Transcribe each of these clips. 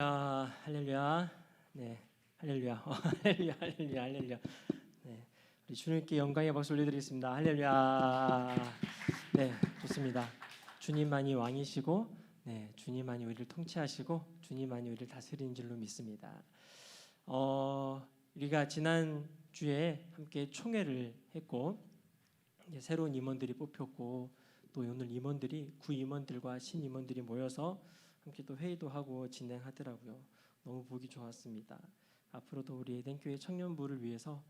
할렐루야. 네, 할렐루야. 할렐루야, 할렐루야, 할렐루야. 네, 우리 주님께 영광의 박수 올려드리겠습니다. 할렐루야. 네, 좋습니다. 주님만이 왕이시고, 네, 주님만이 우리를 통치하시고, 주님만이 우리를 다스리는 줄로 믿습니다. 우리가 지난 주에 함께 총회를 했고, 새로운 임원들이 뽑혔고, 또 오늘 임원들이 구임원들과 신임원들이 모여서 함께 또 회의도 하고 진행하더라고요. 너무 보기 좋았습니다. 앞으로도 우리 에덴교회 청년부를 위해서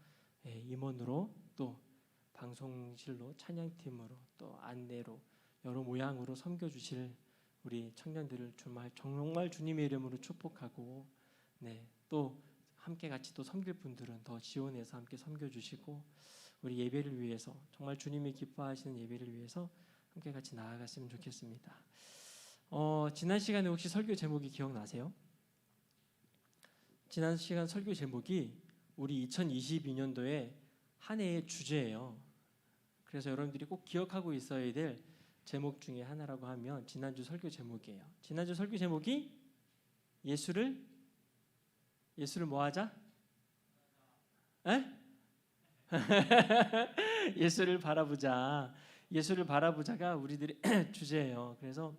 임원으로 또 방송실로 찬양팀으로 또 안내로 여러 모양으로 섬겨주실 우리 청년들을 정말 주님의 이름으로 축복하고, 또 함께 같이 또 섬길 분들은 더 지원해서 함께 섬겨주시고, 우리 예배를 위해서 정말 주님이 기뻐하시는 예배를 위해서 함께 같이 나아갔으면 좋겠습니다. 지난 시간에 혹시 설교 제목이 기억나세요? 지난 시간 설교 제목이 우리 2022년도에 한 해의 주제예요. 그래서 여러분들이 꼭 기억하고 있어야 될 제목 중에 하나라고 하면 지난주 설교 제목이에요. 지난주 설교 제목이 예수를 뭐 하자? 예수를 바라보자. 예수를 바라보자가 우리들의 주제예요. 그래서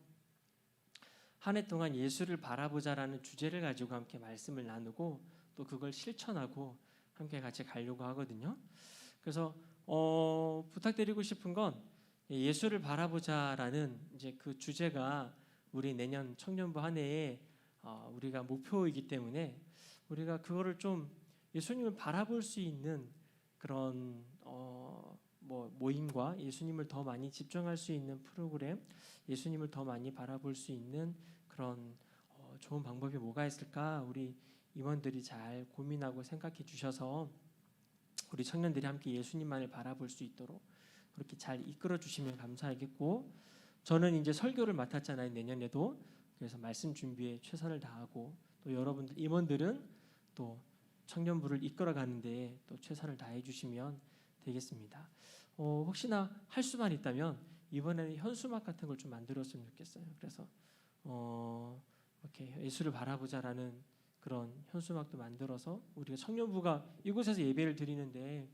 한 해 동안 예수를 바라보자라는 주제를 가지고 함께 말씀을 나누고 또 그걸 실천하고 함께 같이 가려고 하거든요. 그래서 부탁드리고 싶은 건 예수를 바라보자라는 이제 그 주제가 우리 내년 청년부 한 해에 우리가 목표이기 때문에 우리가 그거를 좀 예수님을 바라볼 수 있는 그런 모임과 예수님을 더 많이 집중할 수 있는 프로그램, 예수님을 더 많이 바라볼 수 있는 그런 좋은 방법이 뭐가 있을까? 우리 임원들이 잘 고민하고 생각해 주셔서 우리 청년들이 함께 예수님만을 바라볼 수 있도록 그렇게 잘 이끌어 주시면 감사하겠고, 저는 이제 설교를 맡았잖아요, 내년에도. 그래서 말씀 준비에 최선을 다하고, 또 여러분들 임원들은 또 청년부를 이끌어 가는데 또 최선을 다해 주시면 되겠습니다. 혹시나 할 수만 있다면 이번에는 현수막 같은 걸 좀 만들었으면 좋겠어요. 그래서 이렇게 예수를 바라보자라는 그런 현수막도 만들어서 우리가 청년부가 이곳에서 예배를 드리는데,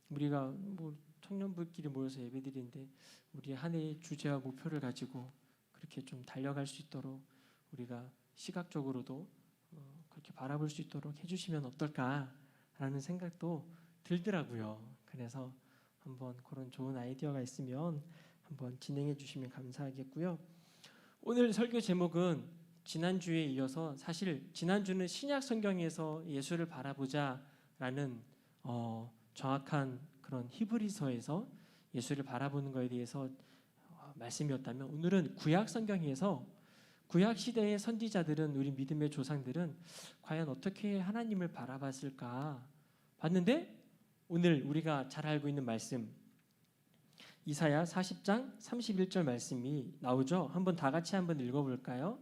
우리가 뭐 청년부끼리 모여서 예배 드리는데 우리 한 해의 주제와 목표를 가지고 그렇게 좀 달려갈 수 있도록 우리가 시각적으로도 그렇게 바라볼 수 있도록 해주시면 어떨까라는 생각도 들더라고요. 그래서 한번 그런 좋은 아이디어가 있으면 한번 진행해 주시면 감사하겠고요. 오늘 설교 제목은 지난주에 이어서, 사실 지난주는 신약 성경에서 예수를 바라보자라는 정확한 그런 히브리서에서 예수를 바라보는 것에 대해서 말씀이었다면, 오늘은 구약 성경에서 구약 시대의 선지자들은, 우리 믿음의 조상들은 과연 어떻게 하나님을 바라봤을까 봤는데, 오늘 우리가 잘 알고 있는 말씀 이사야 40장 31절 말씀이 나오죠. 한번 다 같이 한번 읽어볼까요?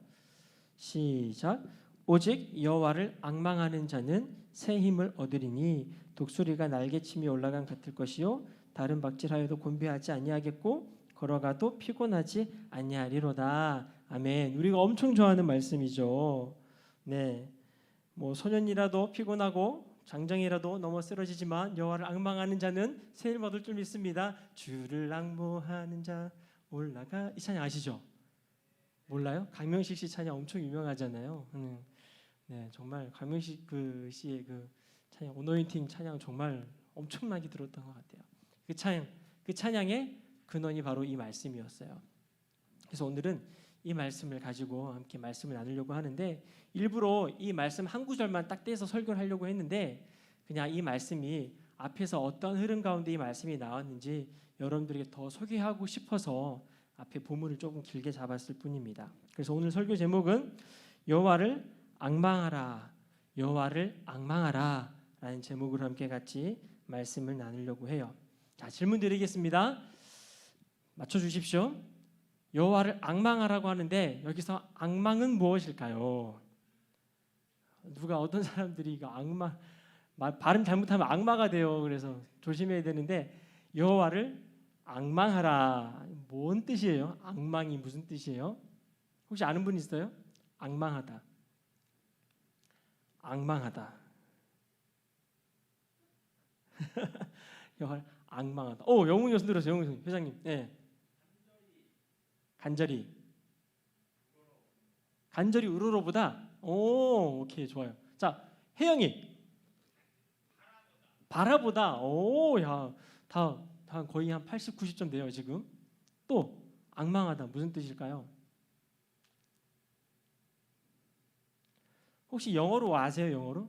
시작. 오직 여호와를 앙망하는 자는 새 힘을 얻으리니 독수리가 날개침이 올라간 같을 것이요 다른 박질하여도 곤비하지 아니하겠고 걸어가도 피곤하지 아니하리로다. 아멘. 우리가 엄청 좋아하는 말씀이죠. 네, 뭐 소년이라도 피곤하고 장정이라도 넘어 쓰러지지만 여호와를 앙망하는 자는 새 힘을 얻을 줄 믿습니다. 주를 앙모하는 자 올라가. 이 찬양 아시죠? 몰라요? 강명식 씨 찬양 엄청 유명하잖아요. 네, 정말 강명식 그 씨의 그 찬양, 오노인팅 찬양 정말 엄청나게 들었던 것 같아요. 그 찬양의 근원이 바로 이 말씀이었어요. 그래서 오늘은 이 말씀을 가지고 함께 말씀을 나누려고 하는데, 일부러 이 말씀 한 구절만 딱 떼서 설교를 하려고 했는데, 그냥 이 말씀이 앞에서 어떤 흐름 가운데 이 말씀이 나왔는지 여러분들에게 더 소개하고 싶어서 앞에 본문을 조금 길게 잡았을 뿐입니다. 그래서 오늘 설교 제목은 여호와를 앙망하라, 여호와를 앙망하라 라는 제목으로 함께 같이 말씀을 나누려고 해요. 자, 질문 드리겠습니다. 맞춰주십시오. 여호와를 앙망하라고 하는데 여기서 앙망은 무엇일까요? 누가 어떤 사람들이 이거 앙망 발음 잘못하면 악마가 돼요. 그래서 조심해야 되는데, 여호와를 앙망하라 뭔 뜻이에요? 앙망이 무슨 뜻이에요? 혹시 아는 분 있어요? 앙망하다. 앙망하다. 여호와를 앙망하다. 영웅이 교수 들었어요. 영웅 회장님. 네. 간절히 우러러보다. 오케이, 좋아요. 자, 혜영이 바라보다. 야, 다 거의 한 80, 90점 돼요 지금. 또 앙망하다 무슨 뜻일까요? 혹시 영어로 아세요? 영어로?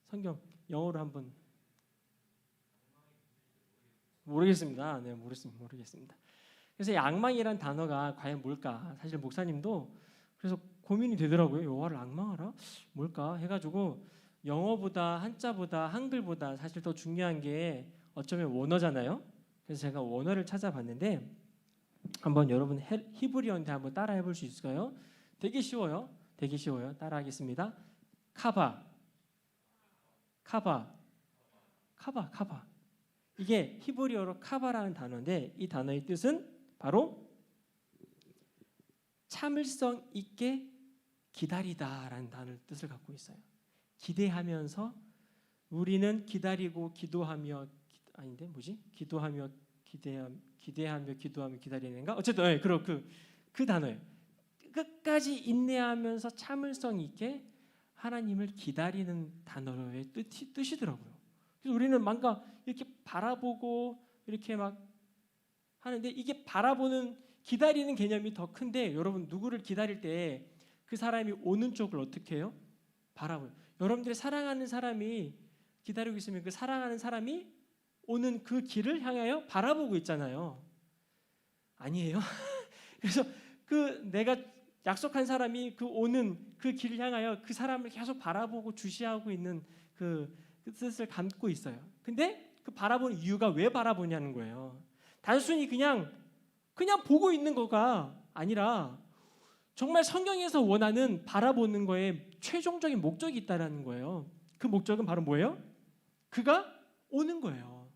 성경 영어로 한번. 모르겠습니다. 네, 모르겠습니다. 그래서 이 앙망이란 단어가 과연 뭘까? 사실 목사님도 그래서 고민이 되더라고요. 여호와를 앙망하라? 뭘까? 해가지고 영어보다 한자보다 한글보다 사실 더 중요한 게 어쩌면 원어잖아요. 그래서 제가 원어를 찾아봤는데 한번 여러분 히브리어인데 한번 따라해 볼 수 있을까요? 되게 쉬워요. 따라하겠습니다. 카바. 이게 히브리어로 카바라는 단어인데 이 단어의 뜻은 바로 참을성 있게 기다리다라는 단어의 뜻을 갖고 있어요. 기대하면서 우리는 기다리고 기도하며 기도하며 기다리는가? 어쨌든 그 단어예요. 끝까지 인내하면서 참을성 있게 하나님을 기다리는 단어의 뜻이더라고요. 그래서 우리는 뭔가 이렇게 바라보고 이렇게 막 하는데 이게 바라보는 기다리는 개념이 더 큰데 여러분 누구를 기다릴 때 그 사람이 오는 쪽을 어떻게 해요? 바라보요. 여러분들이 사랑하는 사람이 기다리고 있으면 그 사랑하는 사람이 오는 그 길을 향하여 바라보고 있잖아요. 아니에요? 그래서 그 내가 약속한 사람이 그 오는 그 길을 향하여 그 사람을 계속 바라보고 주시하고 있는 그 뜻을 담고 있어요. 근데 그 바라보는 이유가 왜 바라보냐는 거예요. 단순히 그냥 보고 있는 거가 아니라 정말 성경에서 원하는 바라보는 거에 최종적인 목적이 있다라는 거예요. 그 목적은 바로 뭐예요? 그가 오는 거예요.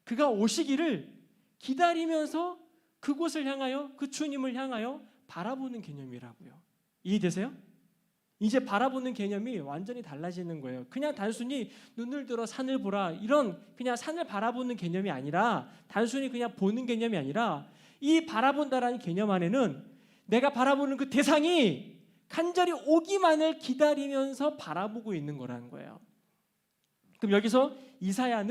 그가 오시기를 기다리면서 그곳을 향하여 그 주님을 향하여 바라보는 개념이라고요. 이해되세요? 이제 바라보는 개념이 완전히 달라지는 거예요. 그냥 단순히 눈을 들어 산을 보라 이런 그냥 산을 바라보는 개념이 아니라 단순히 그냥 보는 개념이 아니라 이 바라본다라는 개념 안에는 내가 바라보는 그 대상이 간절히 오기만을 기다리면서 바라보고 있는 거라는 거예요. 그럼 여기서 이사야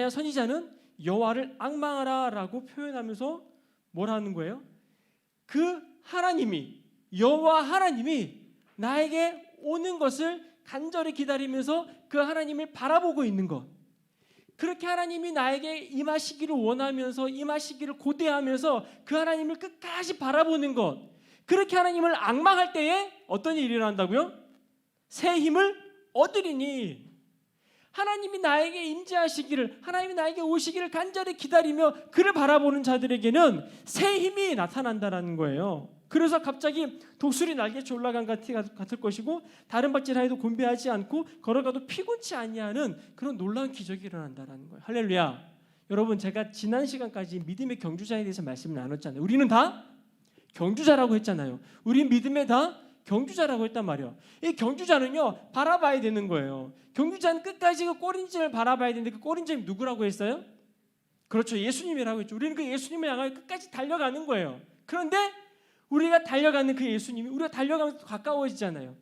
선지자는 여호와를 앙망하라라고 표현하면서 뭐라는 거예요? 그 하나님이 여호와 하나님이 나에게 오는 것을 간절히 기다리면서 그 하나님을 바라보고 있는 것. 그렇게 하나님이 나에게 임하시기를 원하면서 임하시기를 고대하면서 그 하나님을 끝까지 바라보는 것. 그렇게 하나님을 앙망할 때에 어떤 일이 일어난다고요? 새 힘을 얻으리니. 하나님이 나에게 임재하시기를 하나님이 나에게 오시기를 간절히 기다리며 그를 바라보는 자들에게는 새 힘이 나타난다는 거예요. 그래서 갑자기 독수리 날개치 올라간 같을 것이고 다른 밭질하여도 곤배하지 않고 걸어가도 피곤치 아니하는 그런 놀라운 기적이 일어난다는 거예요. 할렐루야. 여러분 제가 지난 시간까지 믿음의 경주자에 대해서 말씀을 나눴잖아요. 우리는 다 경주자라고 했잖아요. 우리 믿음에 다 경주자라고 했단 말이에요. 이 경주자는요 바라봐야 되는 거예요. 경주자는 끝까지 그 꼬린짐을 바라봐야 되는데 그 꼬린짐이 누구라고 했어요? 그렇죠, 예수님이라고 했죠. 우리는 그 예수님을 향하여 끝까지 달려가는 거예요. 그런데 우리가 달려가는 그 예수님이 우리가 달려가면서 가까워지잖아요.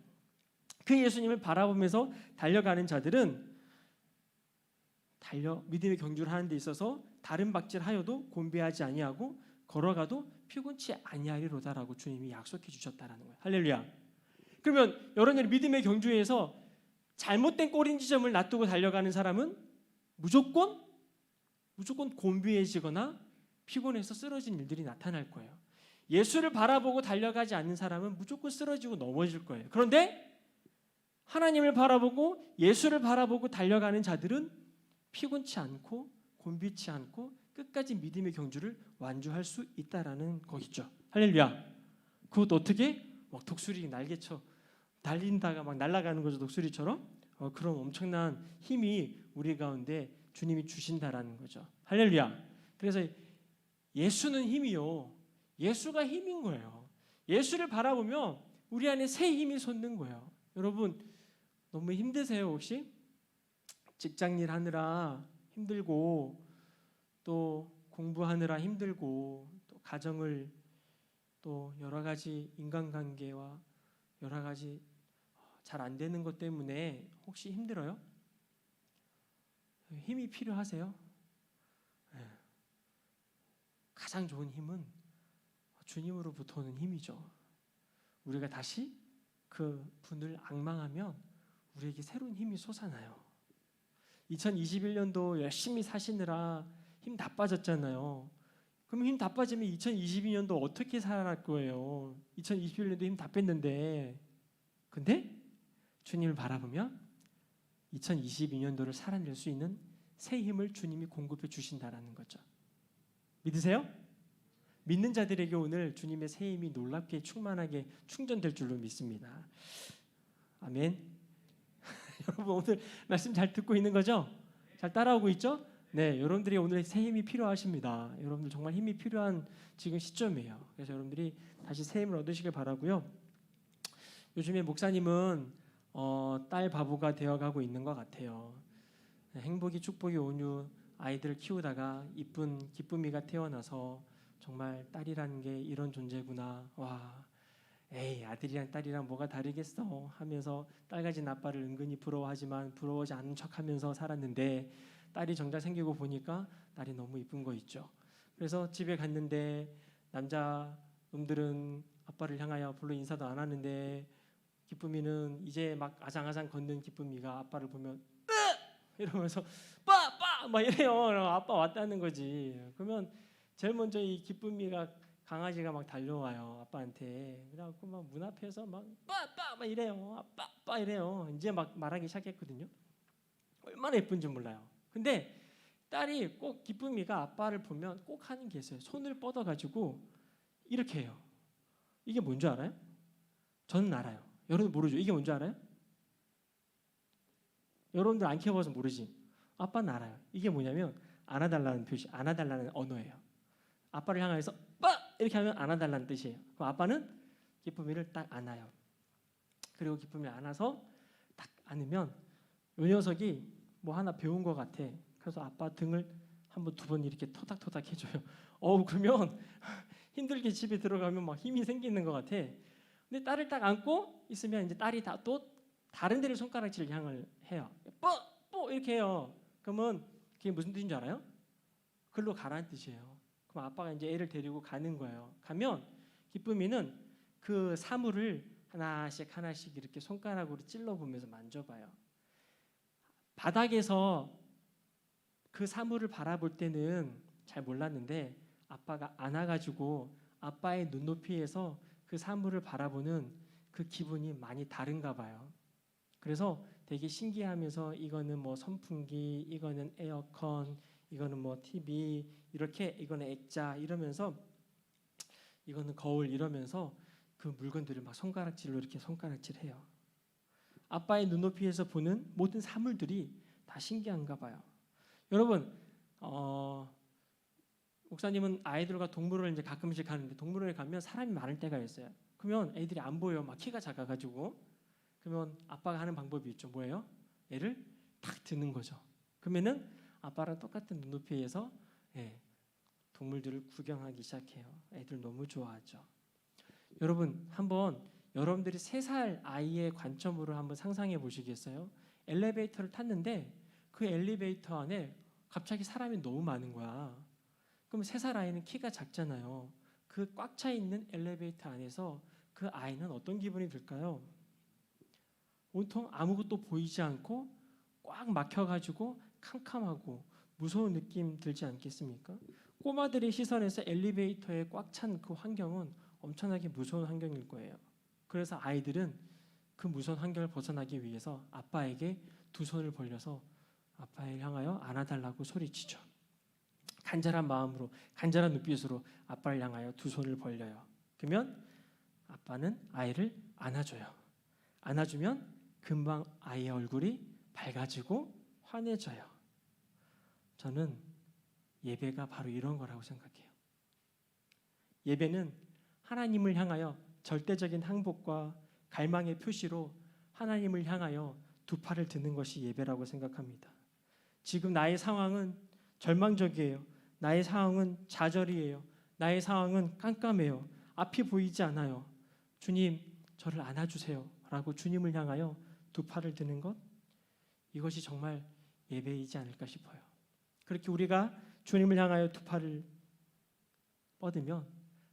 그 예수님을 바라보면서 달려가는 자들은 믿음의 경주를 하는 데 있어서 다른 박질하여도 곤배하지 아니하고 걸어가도 피곤치 아니하리로다라고 주님이 약속해 주셨다라는 거예요. 할렐루야. 그러면 여러분들이 믿음의 경주에서 잘못된 꼬린 지점을 놔두고 달려가는 사람은 무조건 곤비해지거나 피곤해서 쓰러진 일들이 나타날 거예요. 예수를 바라보고 달려가지 않는 사람은 무조건 쓰러지고 넘어질 거예요. 그런데 하나님을 바라보고 예수를 바라보고 달려가는 자들은 피곤치 않고 곤비치 않고 끝까지 믿음의 경주를 완주할 수 있다라는 것이죠. 할렐루야. 그것도 어떻게? 막 독수리 날개쳐 달린다가 막 날아가는 거죠. 독수리처럼. 그런 엄청난 힘이 우리 가운데 주님이 주신다라는 거죠. 할렐루야. 그래서 예수는 힘이요. 예수가 힘인 거예요. 예수를 바라보며 우리 안에 새 힘이 솟는 거예요. 여러분 너무 힘드세요 혹시? 직장일 하느라 힘들고 또 공부하느라 힘들고 또 가정을 또 여러 가지 인간관계와 여러 가지 잘 안 되는 것 때문에 혹시 힘들어요? 힘이 필요하세요? 네. 가장 좋은 힘은 주님으로부터 오는 힘이죠. 우리가 다시 그 분을 앙망하면 우리에게 새로운 힘이 솟아나요. 2021년도 열심히 사시느라 힘 다 빠졌잖아요. 그럼 힘 다 빠지면 2022년도 어떻게 살아갈 거예요? 2021년도 힘 다 뺐는데, 근데 주님을 바라보면 2022년도를 살아낼 수 있는 새 힘을 주님이 공급해 주신다라는 거죠. 믿으세요? 믿는 자들에게 오늘 주님의 새 힘이 놀랍게 충만하게 충전될 줄로 믿습니다. 아멘. 여러분 오늘 말씀 잘 듣고 있는 거죠? 잘 따라오고 있죠? 네, 여러분들이 오늘 새 힘이 필요하십니다. 여러분들 정말 힘이 필요한 지금 시점이에요. 그래서 여러분들이 다시 새 힘을 얻으시길 바라고요. 요즘에 목사님은 딸 바보가 되어가고 있는 것 같아요. 행복이 축복이 온유 아이들을 키우다가 이쁜 기쁨이가 태어나서 정말 딸이라는 게 이런 존재구나. 와, 에이 아들이랑 딸이랑 뭐가 다르겠어 하면서 딸 가진 아빠를 은근히 부러워하지만 부러워하지 않은 척하면서 살았는데 딸이 정작 생기고 보니까 딸이 너무 이쁜 거 있죠. 그래서 집에 갔는데 남자 놈들은 아빠를 향하여 별로 인사도 안 하는데 기쁨이는 이제 막 아장아장 걷는 기쁨이가 아빠를 보면 이러면서 빠 막 이래요. 아빠 왔다는 거지. 그러면 제일 먼저 이 기쁨이가 강아지가 막 달려와요 아빠한테. 그래갖고 막 문 앞에서 막 빠 막 이래요. 아빠 이래요. 이제 막 말하기 시작했거든요. 얼마나 예쁜지 몰라요. 근데 딸이 꼭 기쁨이가 아빠를 보면 꼭 하는 게 있어요. 손을 뻗어가지고 이렇게 해요. 이게 뭔지 알아요? 저는 알아요. 여러분 모르죠? 이게 뭔지 알아요? 여러분들 안 키워봐서 모르지? 아빠는 알아요. 이게 뭐냐면 안아달라는 표시, 안아달라는 언어예요. 아빠를 향해서 빠! 이렇게 하면 안아달라는 뜻이에요. 그럼 아빠는 기쁨이를 딱 안아요. 그리고 기쁨이를 안아서 딱 안으면 이 녀석이 뭐 하나 배운 것 같아. 그래서 아빠 등을 한 번, 두 번 이렇게 토닥토닥 해줘요. 그러면 힘들게 집에 들어가면 막 힘이 생기는 것 같아. 근데 딸을 딱 안고 있으면 이제 딸이 또 다른 데를 손가락질을 향을 해요. 뽀 이렇게 해요. 그러면 그게 무슨 뜻인 줄 알아요? 글로 가라는 뜻이에요. 그럼 아빠가 이제 애를 데리고 가는 거예요. 가면 기쁨이는 그 사물을 하나씩 이렇게 손가락으로 찔러보면서 만져봐요. 바닥에서 그 사물을 바라볼 때는 잘 몰랐는데 아빠가 안아가지고 아빠의 눈높이에서 그 사물을 바라보는 그 기분이 많이 다른가 봐요. 그래서 되게 신기하면서 이거는 뭐 선풍기, 이거는 에어컨, 이거는 뭐 TV 이렇게 이거는 액자 이러면서 이거는 거울 이러면서 그 물건들을 막 손가락질로 이렇게 손가락질해요. 아빠의 눈높이에서 보는 모든 사물들이 다 신기한가 봐요. 여러분, 목사님은 아이들과 동물원을 이제 가끔씩 가는데 동물원에 가면 사람이 많을 때가 있어요. 그러면 애들이 안 보여, 막 키가 작아가지고. 그러면 아빠가 하는 방법이 있죠. 뭐예요? 애를 탁 드는 거죠. 그러면은 아빠랑 똑같은 눈높이에서 동물들을 구경하기 시작해요. 애들 너무 좋아하죠. 여러분 한번 여러분들이 3살 아이의 관점으로 한번 상상해 보시겠어요? 엘리베이터를 탔는데 그 엘리베이터 안에 갑자기 사람이 너무 많은 거야. 그럼 3살 아이는 키가 작잖아요. 그 꽉 차 있는 엘리베이터 안에서 그 아이는 어떤 기분이 들까요? 온통 아무것도 보이지 않고 꽉 막혀가지고 캄캄하고 무서운 느낌 들지 않겠습니까? 꼬마들의 시선에서 엘리베이터에 꽉 찬 그 환경은 엄청나게 무서운 환경일 거예요. 그래서 아이들은 그 무서운 환경을 벗어나기 위해서 아빠에게 두 손을 벌려서 아빠를 향하여 안아달라고 소리치죠. 간절한 마음으로, 간절한 눈빛으로 아빠를 향하여 두 손을 벌려요. 그러면 아빠는 아이를 안아줘요. 안아주면 금방 아이의 얼굴이 밝아지고 환해져요. 저는 예배가 바로 이런 거라고 생각해요. 예배는 하나님을 향하여 절대적인 항복과 갈망의 표시로 하나님을 향하여 두 팔을 드는 것이 예배라고 생각합니다. 지금 나의 상황은 절망적이에요. 나의 상황은 좌절이에요. 나의 상황은 깜깜해요. 앞이 보이지 않아요. 주님, 저를 안아주세요 라고 주님을 향하여 두 팔을 드는 것, 이것이 정말 예배이지 않을까 싶어요. 그렇게 우리가 주님을 향하여 두 팔을 뻗으면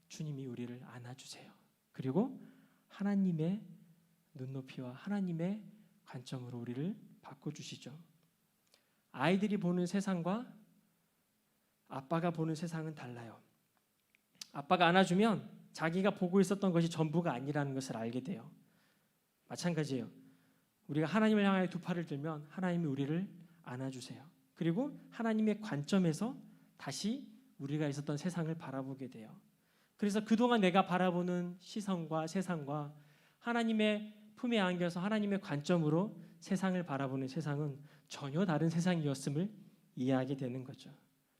주님이 우리를 안아주세요. 그리고 하나님의 눈높이와 하나님의 관점으로 우리를 바꿔주시죠. 아이들이 보는 세상과 아빠가 보는 세상은 달라요. 아빠가 안아주면 자기가 보고 있었던 것이 전부가 아니라는 것을 알게 돼요. 마찬가지예요. 우리가 하나님을 향하여 두 팔을 들면 하나님이 우리를 안아주세요. 그리고 하나님의 관점에서 다시 우리가 있었던 세상을 바라보게 돼요. 그래서 그동안 내가 바라보는 시선과 세상과 하나님의 품에 안겨서 하나님의 관점으로 세상을 바라보는 세상은 전혀 다른 세상이었음을 이해하게 되는 거죠.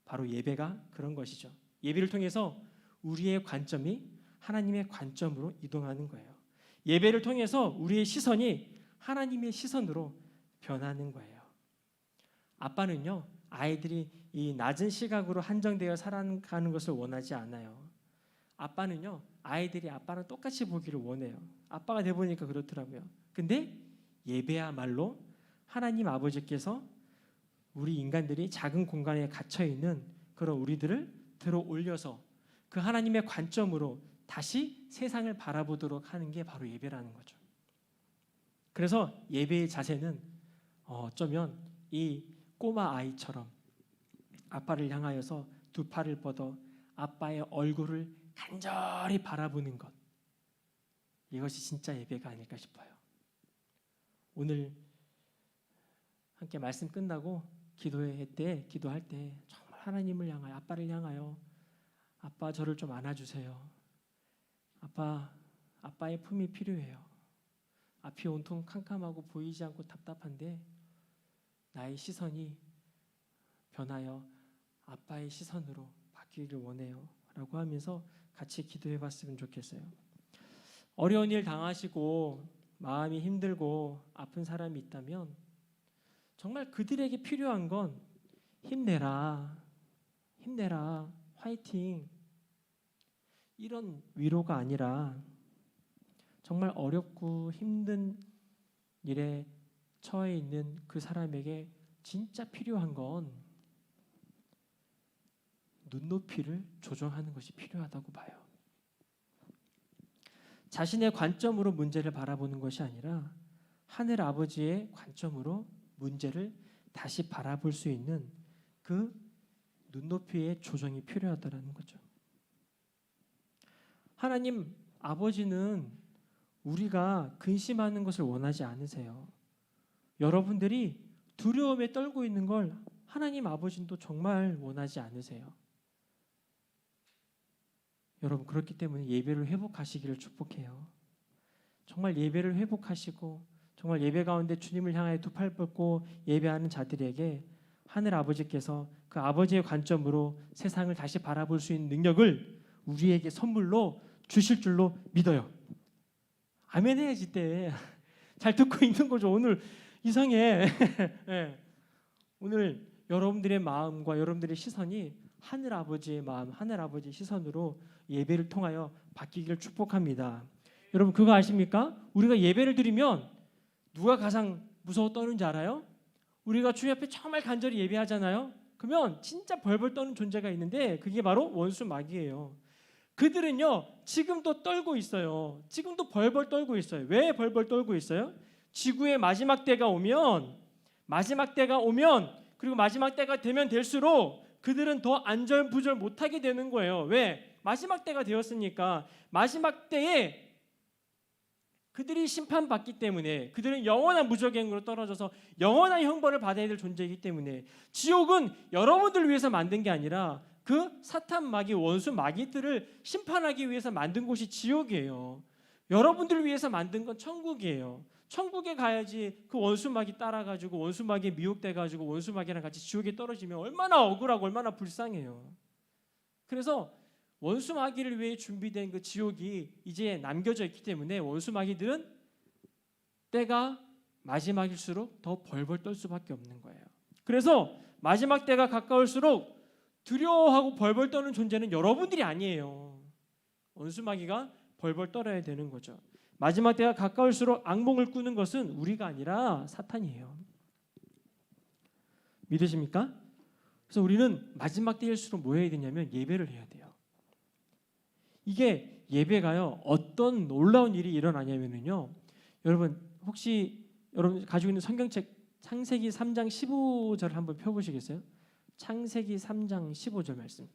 바로 예배가 그런 것이죠. 예배를 통해서 우리의 관점이 하나님의 관점으로 이동하는 거예요. 예배를 통해서 우리의 시선이 하나님의 시선으로 변하는 거예요. 아빠는요, 아이들이 이 낮은 시각으로 한정되어 살아가는 것을 원하지 않아요. 아빠는요, 아이들이 아빠랑 똑같이 보기를 원해요. 아빠가 돼보니까 그렇더라고요. 근데 예배야말로 하나님 아버지께서 우리 인간들이 작은 공간에 갇혀있는 그런 우리들을 들어 올려서 그 하나님의 관점으로 다시 세상을 바라보도록 하는 게 바로 예배라는 거죠. 그래서 예배의 자세는 어쩌면 이 꼬마 아이처럼 아빠를 향하여서 두 팔을 뻗어 아빠의 얼굴을 간절히 바라보는 것, 이것이 진짜 예배가 아닐까 싶어요. 오늘 함께 말씀 끝나고 기도할 때 정말 하나님을 향하여, 아빠를 향하여 아빠 저를 좀 안아주세요. 아빠의 품이 필요해요. 앞이 온통 캄캄하고 보이지 않고 답답한데 나의 시선이 변하여 아빠의 시선으로 바뀌기를 원해요 라고 하면서 같이 기도해 봤으면 좋겠어요. 어려운 일 당하시고 마음이 힘들고 아픈 사람이 있다면 정말 그들에게 필요한 건 힘내라, 화이팅, 이런 위로가 아니라 정말 어렵고 힘든 일에 처해 있는 그 사람에게 진짜 필요한 건 눈높이를 조정하는 것이 필요하다고 봐요. 자신의 관점으로 문제를 바라보는 것이 아니라 하늘 아버지의 관점으로 문제를 다시 바라볼 수 있는 그 눈높이의 조정이 필요하다는 거죠. 하나님 아버지는 우리가 근심하는 것을 원하지 않으세요. 여러분들이 두려움에 떨고 있는 걸 하나님 아버지는 또 정말 원하지 않으세요. 여러분, 그렇기 때문에 예배를 회복하시기를 축복해요. 정말 예배를 회복하시고 정말 예배 가운데 주님을 향해 두 팔 뻗고 예배하는 자들에게 하늘 아버지께서 그 아버지의 관점으로 세상을 다시 바라볼 수 있는 능력을 우리에게 선물로 주실 줄로 믿어요. 아멘 해야지 때. 잘 듣고 있는 거죠. 오늘 이상해. 네. 오늘 여러분들의 마음과 여러분들의 시선이 하늘 아버지의 마음, 하늘 아버지의 시선으로 예배를 통하여 바뀌기를 축복합니다. 여러분 그거 아십니까? 우리가 예배를 드리면 누가 가장 무서워 떠는지 알아요? 우리가 주님 앞에 정말 간절히 예배하잖아요. 그러면 진짜 벌벌 떠는 존재가 있는데 그게 바로 원수 마귀예요. 그들은요 지금도 떨고 있어요. 지금도 벌벌 떨고 있어요. 왜 벌벌 떨고 있어요? 지구의 마지막 때가 오면 그리고 마지막 때가 되면 될수록 그들은 더 안절부절 못하게 되는 거예요. 왜? 마지막 때가 되었으니까. 마지막 때에 그들이 심판받기 때문에, 그들은 영원한 무저갱으로 떨어져서 영원한 형벌을 받아야 될 존재이기 때문에, 지옥은 여러분들을 위해서 만든 게 아니라 그 사탄 마귀, 원수 마귀들을 심판하기 위해서 만든 곳이 지옥이에요. 여러분들을 위해서 만든 건 천국이에요. 천국에 가야지 그 원수 마귀 따라가지고 원수 마귀에 미혹돼가지고 원수 마귀랑 같이 지옥에 떨어지면 얼마나 억울하고 얼마나 불쌍해요. 그래서 원수 마귀를 위해 준비된 그 지옥이 이제 남겨져 있기 때문에 원수 마귀들은 때가 마지막일수록 더 벌벌 떨 수밖에 없는 거예요. 그래서 마지막 때가 가까울수록 두려워하고 벌벌 떠는 존재는 여러분들이 아니에요. 원수마귀가 벌벌 떨어야 되는 거죠. 마지막 때가 가까울수록 악몽을 꾸는 것은 우리가 아니라 사탄이에요. 믿으십니까? 그래서 우리는 마지막 때일수록 뭐 해야 되냐면 예배를 해야 돼요. 이게 예배가요, 어떤 놀라운 일이 일어나냐면요, 여러분 혹시 여러분 가지고 있는 성경책 창세기 3장 15절 한번 펴보시겠어요? 창세기 3장 15절 말씀.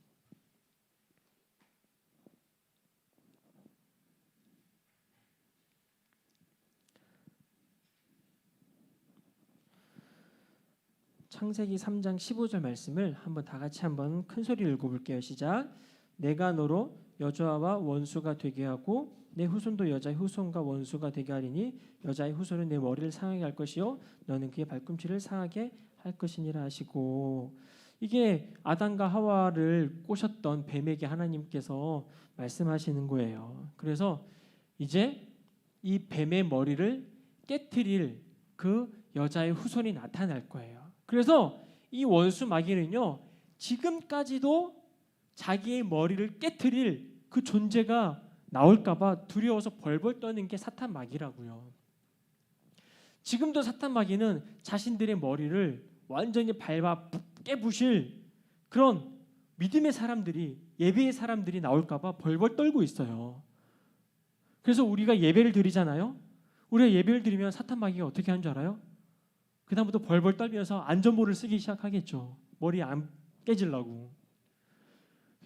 창세기 3장 15절 말씀을 한번 다 같이 한번 큰 소리로 읽어볼게요. 시작. 내가 너로 여자와 원수가 되게 하고 내 후손도 여자의 후손과 원수가 되게 하리니 여자의 후손은 내 머리를 상하게 할 것이요 너는 그의 발꿈치를 상하게 할 것이니라 하시고, 이게 아담과 하와를 꼬셨던 뱀에게 하나님께서 말씀하시는 거예요. 그래서 이제 이 뱀의 머리를 깨트릴 그 여자의 후손이 나타날 거예요. 그래서 이 원수 마귀는요, 지금까지도 자기의 머리를 깨트릴 그 존재가 나올까봐 두려워서 벌벌 떠는 게 사탄 마귀라고요. 지금도 사탄 마귀는 자신들의 머리를 완전히 밟아 깨부실 그런 믿음의 사람들이, 예배의 사람들이 나올까봐 벌벌 떨고 있어요. 그래서 우리가 예배를 드리잖아요. 우리가 예배를 드리면 사탄 마귀가 어떻게 하는 줄 알아요? 그 다음부터 벌벌 떨면서 안전모를 쓰기 시작하겠죠. 머리 안 깨지려고.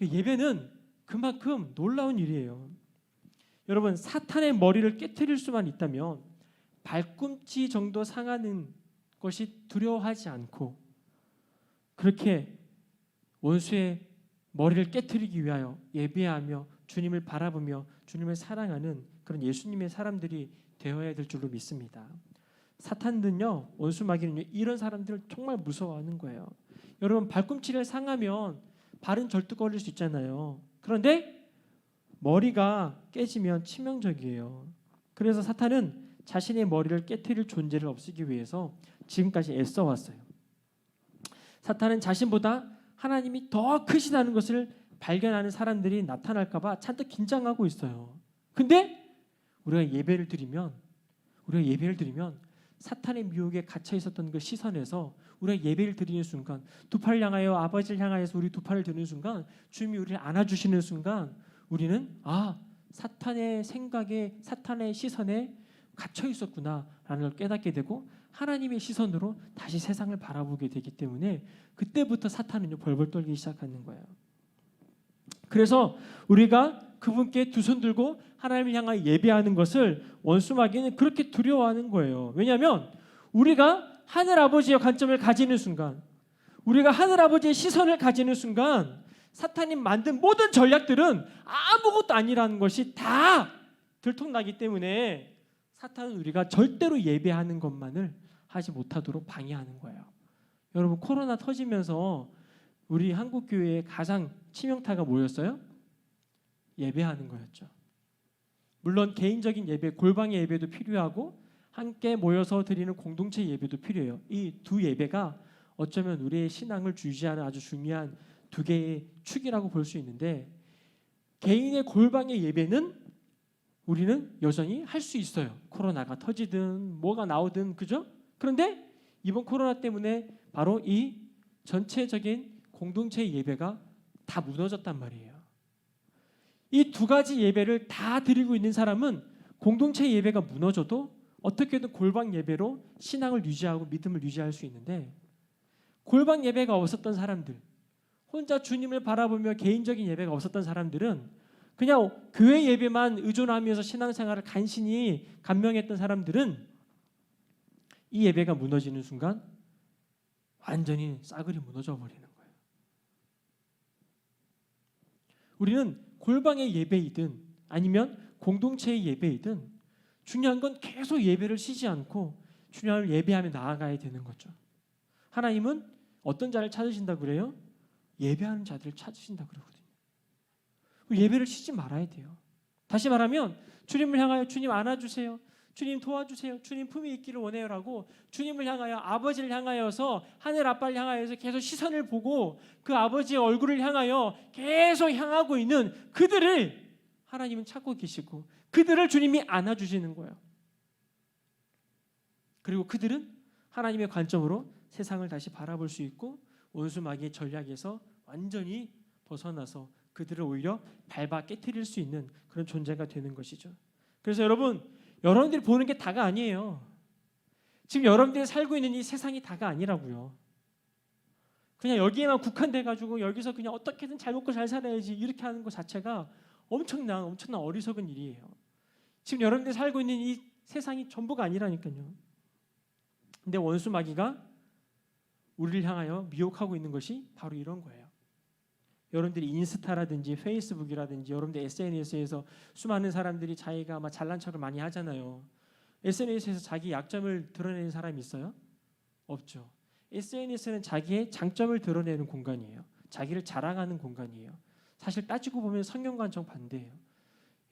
예배는 그만큼 놀라운 일이에요. 여러분, 사탄의 머리를 깨트릴 수만 있다면 발꿈치 정도 상하는 것이 두려워하지 않고 그렇게 원수의 머리를 깨트리기 위하여 예배하며 주님을 바라보며 주님을 사랑하는 그런 예수님의 사람들이 되어야 될 줄로 믿습니다. 사탄은요, 원수 마귀는요, 이런 사람들을 정말 무서워하는 거예요. 여러분, 발꿈치를 상하면 발은 절뚝거릴 수 있잖아요. 그런데 머리가 깨지면 치명적이에요. 그래서 사탄은 자신의 머리를 깨트릴 존재를 없애기 위해서 지금까지 애써왔어요. 사탄은 자신보다 하나님이 더 크시다는 것을 발견하는 사람들이 나타날까 봐 잔뜩 긴장하고 있어요. 근데 우리가 예배를 드리면 사탄의 미혹에 갇혀 있었던 그 시선에서 우리가 예배를 드리는 순간, 두 팔을 향하여 아버지를 향하여서 우리 두 팔을 드는 순간, 주님이 우리를 안아주시는 순간 우리는 사탄의 생각에, 사탄의 시선에 갇혀 있었구나라는 걸 깨닫게 되고 하나님의 시선으로 다시 세상을 바라보게 되기 때문에 그때부터 사탄은 벌벌 떨기 시작하는 거예요. 그래서 우리가 그분께 두 손 들고 하나님을 향하여 예배하는 것을 원수 마귀는 그렇게 두려워하는 거예요. 왜냐하면 우리가 하늘 아버지의 관점을 가지는 순간, 우리가 하늘 아버지의 시선을 가지는 순간 사탄이 만든 모든 전략들은 아무것도 아니라는 것이 다 들통나기 때문에 사탄은 우리가 절대로 예배하는 것만을 하지 못하도록 방해하는 거예요. 여러분, 코로나 터지면서 우리 한국교회에 가장 치명타가 뭐였어요? 예배하는 거였죠. 물론 개인적인 예배, 골방의 예배도 필요하고 함께 모여서 드리는 공동체 예배도 필요해요. 이 두 예배가 어쩌면 우리의 신앙을 유지하는 아주 중요한 두 개의 축이라고 볼 수 있는데, 개인의 골방의 예배는 우리는 여전히 할 수 있어요. 코로나가 터지든 뭐가 나오든, 그죠? 그런데 이번 코로나 때문에 바로 이 전체적인 공동체 예배가 다 무너졌단 말이에요. 이 두 가지 예배를 다 드리고 있는 사람은 공동체 예배가 무너져도 어떻게든 골방 예배로 신앙을 유지하고 믿음을 유지할 수 있는데, 골방 예배가 없었던 사람들, 혼자 주님을 바라보며 개인적인 예배가 없었던 사람들은, 그냥 교회 예배만 의존하면서 신앙생활을 간신히 감명했던 사람들은 이 예배가 무너지는 순간 완전히 싸그리 무너져 버리는 거예요. 우리는 골방의 예배이든 아니면 공동체의 예배이든 중요한 건 계속 예배를 쉬지 않고 주님을 예배하며 나아가야 되는 거죠. 하나님은 어떤 자를 찾으신다고 그래요? 예배하는 자들을 찾으신다고 그러거든요. 예배를 쉬지 말아야 돼요. 다시 말하면 주님을 향하여 주님 안아주세요, 주님 도와주세요. 주님 품에 있기를 원해요라고 주님을 향하여, 아버지를 향하여서, 하늘 아빠를 향하여서 계속 시선을 보고 그 아버지의 얼굴을 향하여 계속 향하고 있는 그들을 하나님은 찾고 계시고 그들을 주님이 안아주시는 거예요. 그리고 그들은 하나님의 관점으로 세상을 다시 바라볼 수 있고 원수 마귀의 전략에서 완전히 벗어나서 그들을 오히려 밟아 깨트릴 수 있는 그런 존재가 되는 것이죠. 그래서 여러분들이 보는 게 다가 아니에요. 지금 여러분들이 살고 있는 이 세상이 다가 아니라고요. 그냥 여기에만 국한돼 가지고 여기서 그냥 어떻게든 잘 먹고 잘 살아야지 이렇게 하는 것 자체가 엄청난 어리석은 일이에요. 지금 여러분들이 살고 있는 이 세상이 전부가 아니라니까요. 근데 원수 마귀가 우리를 향하여 미혹하고 있는 것이 바로 이런 거예요. 여러분들이 인스타라든지 페이스북이라든지 여러분들 SNS에서 수많은 사람들이 자기가 막 잘난 척을 많이 하잖아요. SNS에서 자기 약점을 드러내는 사람이 있어요? 없죠. SNS는 자기의 장점을 드러내는 공간이에요. 자기를 자랑하는 공간이에요. 사실 따지고 보면 성경과는 정반대예요.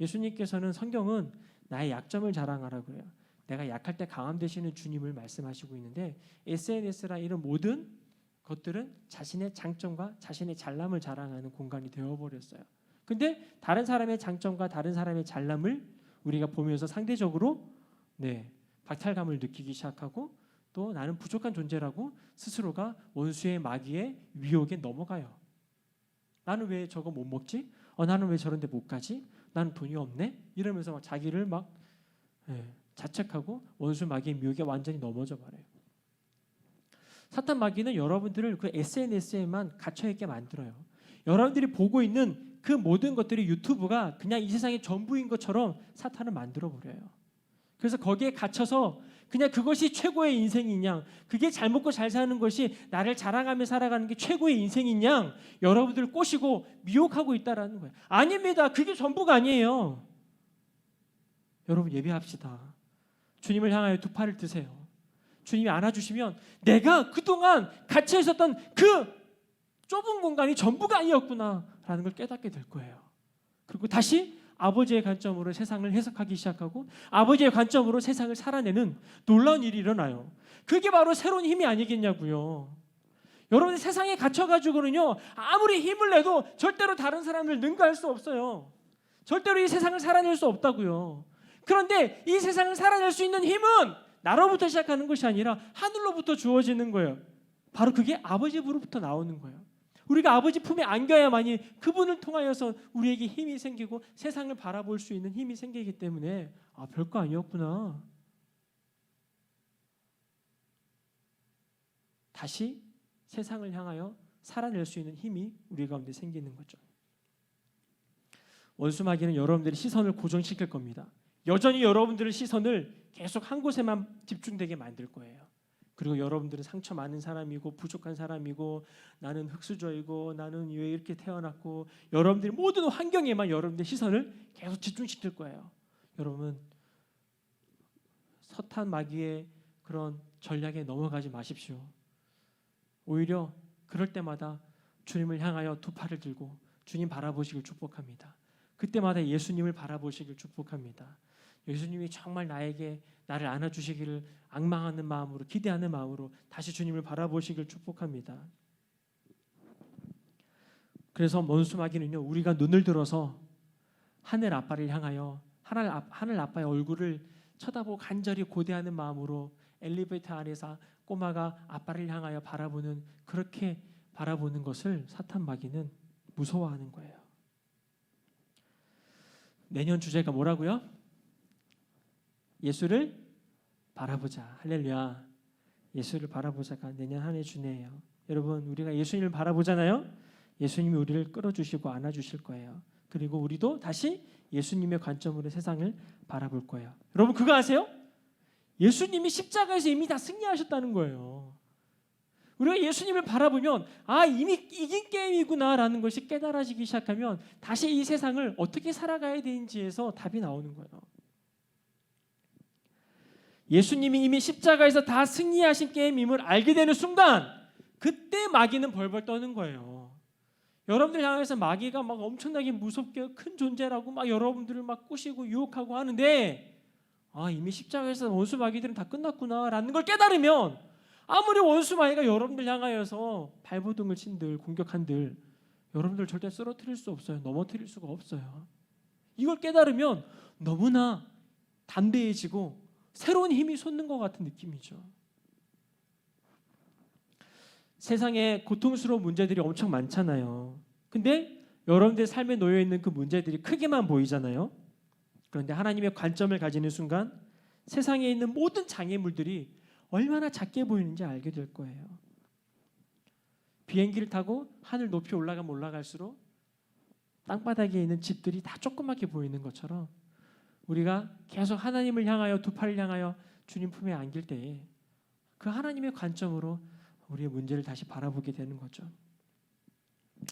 예수님께서는 성경은 나의 약점을 자랑하라고 해요. 내가 약할 때 강함 되시는 주님을 말씀하시고 있는데 SNS라 이런 모든 것들은 자신의 장점과 자신의 잘남을 자랑하는 공간이 되어버렸어요. 근데 다른 사람의 장점과 다른 사람의 잘남을 우리가 보면서 상대적으로 박탈감을 느끼기 시작하고 또 나는 부족한 존재라고 스스로가 원수의 마귀의 위혹에 넘어가요. 나는 왜 저거 못 먹지? 나는 왜 저런 데 못 가지? 나는 돈이 없네? 이러면서 막 자기를 자책하고 원수 마귀의 미혹에 완전히 넘어져 버려요. 사탄 마귀는 여러분들을 그 SNS에만 갇혀있게 만들어요. 여러분들이 보고 있는 그 모든 것들이 유튜브가 그냥 이 세상의 전부인 것처럼 사탄을 만들어버려요. 그래서 거기에 갇혀서 그냥 그것이 최고의 인생인 양, 그게 잘 먹고 잘 사는 것이 나를 자랑하며 살아가는 게 최고의 인생인 양 여러분들을 꼬시고 미혹하고 있다라는 거예요. 아닙니다. 그게 전부가 아니에요. 여러분 예배합시다. 주님을 향하여 두 팔을 드세요. 주님이 안아주시면 내가 그동안 갇혀 있었던 그 좁은 공간이 전부가 아니었구나라는 걸 깨닫게 될 거예요. 그리고 다시 아버지의 관점으로 세상을 해석하기 시작하고 아버지의 관점으로 세상을 살아내는 놀라운 일이 일어나요. 그게 바로 새로운 힘이 아니겠냐고요. 여러분 세상에 갇혀가지고는요 아무리 힘을 내도 절대로 다른 사람을 능가할 수 없어요. 절대로 이 세상을 살아낼 수 없다고요. 그런데 이 세상을 살아낼 수 있는 힘은 나로부터 시작하는 것이 아니라 하늘로부터 주어지는 거예요. 바로 그게 아버지 부로부터 나오는 거예요. 우리가 아버지 품에 안겨야만이 그분을 통하여서 우리에게 힘이 생기고 세상을 바라볼 수 있는 힘이 생기기 때문에 별거 아니었구나. 다시 세상을 향하여 살아낼 수 있는 힘이 우리 가운데 생기는 거죠. 원수 마귀는 여러분들의 시선을 고정시킬 겁니다. 여전히 여러분들의 시선을 계속 한 곳에만 집중되게 만들 거예요. 그리고 여러분들은 상처 많은 사람이고 부족한 사람이고 나는 흙수저이고 나는 왜 이렇게 태어났고 여러분들이 모든 환경에만 여러분들의 시선을 계속 집중시킬 거예요. 여러분 사탄 마귀의 그런 전략에 넘어가지 마십시오. 오히려 그럴 때마다 주님을 향하여 두 팔을 들고 주님 바라보시길 축복합니다. 그때마다 예수님을 바라보시길 축복합니다. 예수님이 정말 나를 안아주시기를 앙망하는 마음으로 기대하는 마음으로 다시 주님을 바라보시길 축복합니다. 그래서 원수 마귀는요 우리가 눈을 들어서 하늘 아빠를 향하여 하늘 아빠의 얼굴을 쳐다보고 간절히 고대하는 마음으로 엘리베이터 안에서 꼬마가 아빠를 향하여 그렇게 바라보는 것을 사탄 마귀는 무서워하는 거예요. 내년 주제가 뭐라고요? 예수를 바라보자. 할렐루야. 예수를 바라보자가 내년 한 해 주제예요. 여러분 우리가 예수님을 바라보잖아요. 예수님이 우리를 끌어주시고 안아주실 거예요. 그리고 우리도 다시 예수님의 관점으로 세상을 바라볼 거예요. 여러분 그거 아세요? 예수님이 십자가에서 이미 다 승리하셨다는 거예요. 우리가 예수님을 바라보면 이미 이긴 게임이구나라는 것이 깨달아지기 시작하면 다시 이 세상을 어떻게 살아가야 되는지에서 답이 나오는 거예요. 예수님이 이미 십자가에서 다 승리하신 게임임을 알게 되는 순간 그때 마귀는 벌벌 떠는 거예요. 여러분들 향해서 마귀가 막 엄청나게 무섭게 큰 존재라고 막 여러분들을 막 꼬시고 유혹하고 하는데 이미 십자가에서 원수 마귀들은 다 끝났구나라는 걸 깨달으면 아무리 원수 마귀가 여러분들 향하여서 발버둥을 친들 공격한들 여러분들 절대 쓰러뜨릴 수 없어요. 넘어뜨릴 수가 없어요. 이걸 깨달으면 너무나 담대해지고 새로운 힘이 솟는 것 같은 느낌이죠. 세상에 고통스러운 문제들이 엄청 많잖아요. 근데 여러분들 삶에 놓여 있는 그 문제들이 크게만 보이잖아요. 그런데 하나님의 관점을 가지는 순간 세상에 있는 모든 장애물들이 얼마나 작게 보이는지 알게 될 거예요. 비행기를 타고 하늘 높이 올라가면 올라갈수록 땅바닥에 있는 집들이 다 조그맣게 보이는 것처럼 우리가 계속 하나님을 향하여 두 팔을 향하여 주님 품에 안길 때에 그 하나님의 관점으로 우리의 문제를 다시 바라보게 되는 거죠.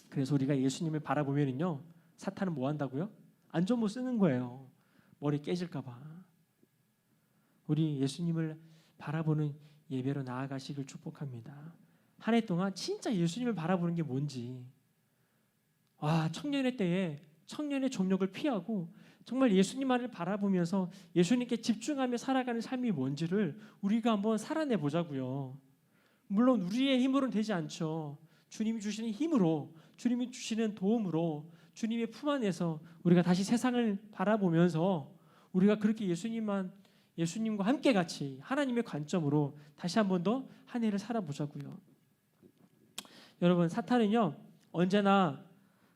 그래서 우리가 예수님을 바라보면요, 사탄은 뭐 한다고요? 안전모 쓰는 거예요. 머리 깨질까 봐. 우리 예수님을 바라보는 예배로 나아가시길 축복합니다. 한 해 동안 진짜 예수님을 바라보는 게 뭔지, 청년의 때에 청년의 정욕을 피하고 정말 예수님만을 바라보면서 예수님께 집중하며 살아가는 삶이 뭔지를 우리가 한번 살아내 보자고요. 물론 우리의 힘으로는 되지 않죠. 주님이 주시는 힘으로, 주님이 주시는 도움으로, 주님의 품 안에서 우리가 다시 세상을 바라보면서 우리가 그렇게 예수님과 함께 같이 하나님의 관점으로 다시 한 번 더 한 해를 살아보자고요. 여러분, 사탄은요 언제나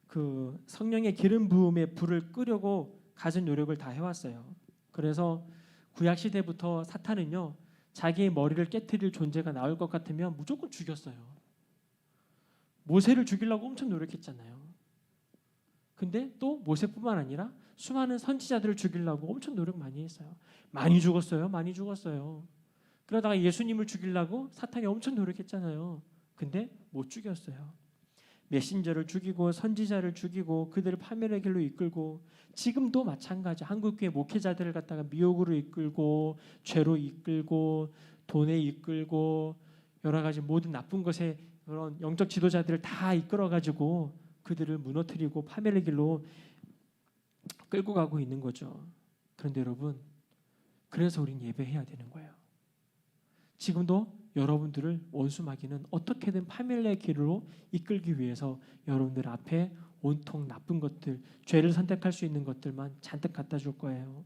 그 성령의 기름 부음의 불을 끄려고 가진 노력을 다 해왔어요. 그래서 구약 시대부터 사탄은요 자기의 머리를 깨트릴 존재가 나올 것 같으면 무조건 죽였어요. 모세를 죽이려고 엄청 노력했잖아요. 근데 또 모세뿐만 아니라 수많은 선지자들을 죽이려고 엄청 노력 많이 했어요. 많이 죽었어요. 많이 죽었어요. 그러다가 예수님을 죽이려고 사탄이 엄청 노력했잖아요. 근데 못 죽였어요. 메신저를 죽이고 선지자를 죽이고 그들을 파멸의 길로 이끌고, 지금도 마찬가지. 한국교회 목회자들을 갖다가 미혹으로 이끌고 죄로 이끌고 돈에 이끌고 여러 가지 모든 나쁜 것에 그런 영적 지도자들을 다 이끌어가지고 그들을 무너뜨리고 파멸의 길로 끌고 가고 있는 거죠. 그런데 여러분, 그래서 우린 예배해야 되는 거예요. 지금도 여러분들을 원수 마귀는 어떻게든 파멸의 길로 이끌기 위해서 여러분들 앞에 온통 나쁜 것들, 죄를 선택할 수 있는 것들만 잔뜩 갖다 줄 거예요.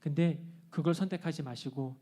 근데 그걸 선택하지 마시고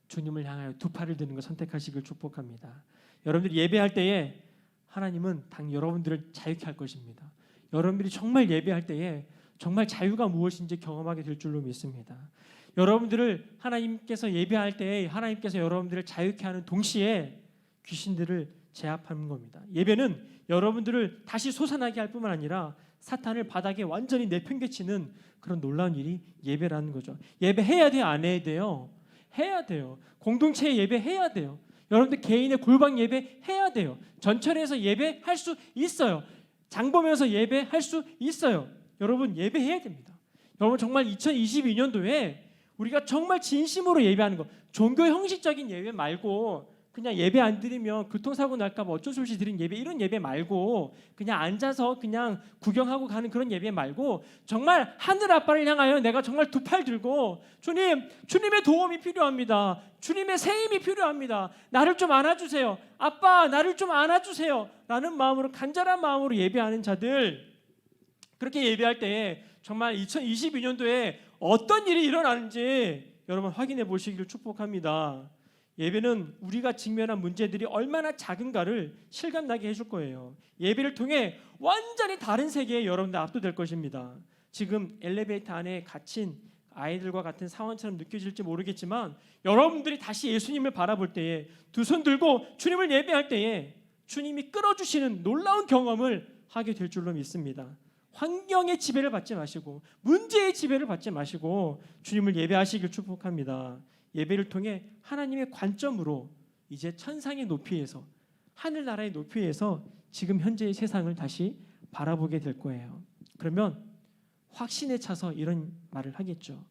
주님을 향하여 두 팔을 드는 걸 선택하시길 축복합니다. 여러분들이 예배할 때에 하나님은 여러분들을 자유케 할 것입니다. 여러분들이 정말 예배할 때에 정말 자유가 무엇인지 경험하게 될 줄로 믿습니다. 여러분들을 하나님께서 예배할 때에 하나님께서 여러분들을 자유케 하는 동시에 귀신들을 제압하는 겁니다. 예배는 여러분들을 다시 솟아나게 할 뿐만 아니라 사탄을 바닥에 완전히 내팽개치는 그런 놀라운 일이 예배라는 거죠. 예배해야 돼요? 안 해야 돼요? 해야 돼요. 공동체 예배해야 돼요. 여러분들 개인의 골방 예배해야 돼요. 전철에서 예배할 수 있어요. 장 보면서 예배할 수 있어요. 여러분 예배해야 됩니다. 여러분 정말 2022년도에 우리가 정말 진심으로 예배하는 거, 종교 형식적인 예배 말고 그냥 예배 안 드리면 교통사고 날까 봐 어쩔 수 없이 드린 예배, 이런 예배 말고 그냥 앉아서 그냥 구경하고 가는 그런 예배 말고 정말 하늘 아빠를 향하여 내가 정말 두 팔 들고 주님의 도움이 필요합니다. 주님의 새 힘이 필요합니다. 나를 좀 안아주세요. 아빠 나를 좀 안아주세요 라는 마음으로, 간절한 마음으로 예배하는 자들, 그렇게 예배할 때에 정말 2022년도에 어떤 일이 일어나는지 여러분 확인해 보시기를 축복합니다. 예배는 우리가 직면한 문제들이 얼마나 작은가를 실감나게 해줄 거예요. 예배를 통해 완전히 다른 세계에 여러분들 압도될 것입니다. 지금 엘리베이터 안에 갇힌 아이들과 같은 상황처럼 느껴질지 모르겠지만 여러분들이 다시 예수님을 바라볼 때에 두 손 들고 주님을 예배할 때에 주님이 끌어주시는 놀라운 경험을 하게 될 줄로 믿습니다. 환경의 지배를 받지 마시고 문제의 지배를 받지 마시고 주님을 예배하시길 축복합니다. 예배를 통해 하나님의 관점으로 이제 천상의 높이에서, 하늘나라의 높이에서 지금 현재의 세상을 다시 바라보게 될 거예요. 그러면 확신에 차서 이런 말을 하겠죠.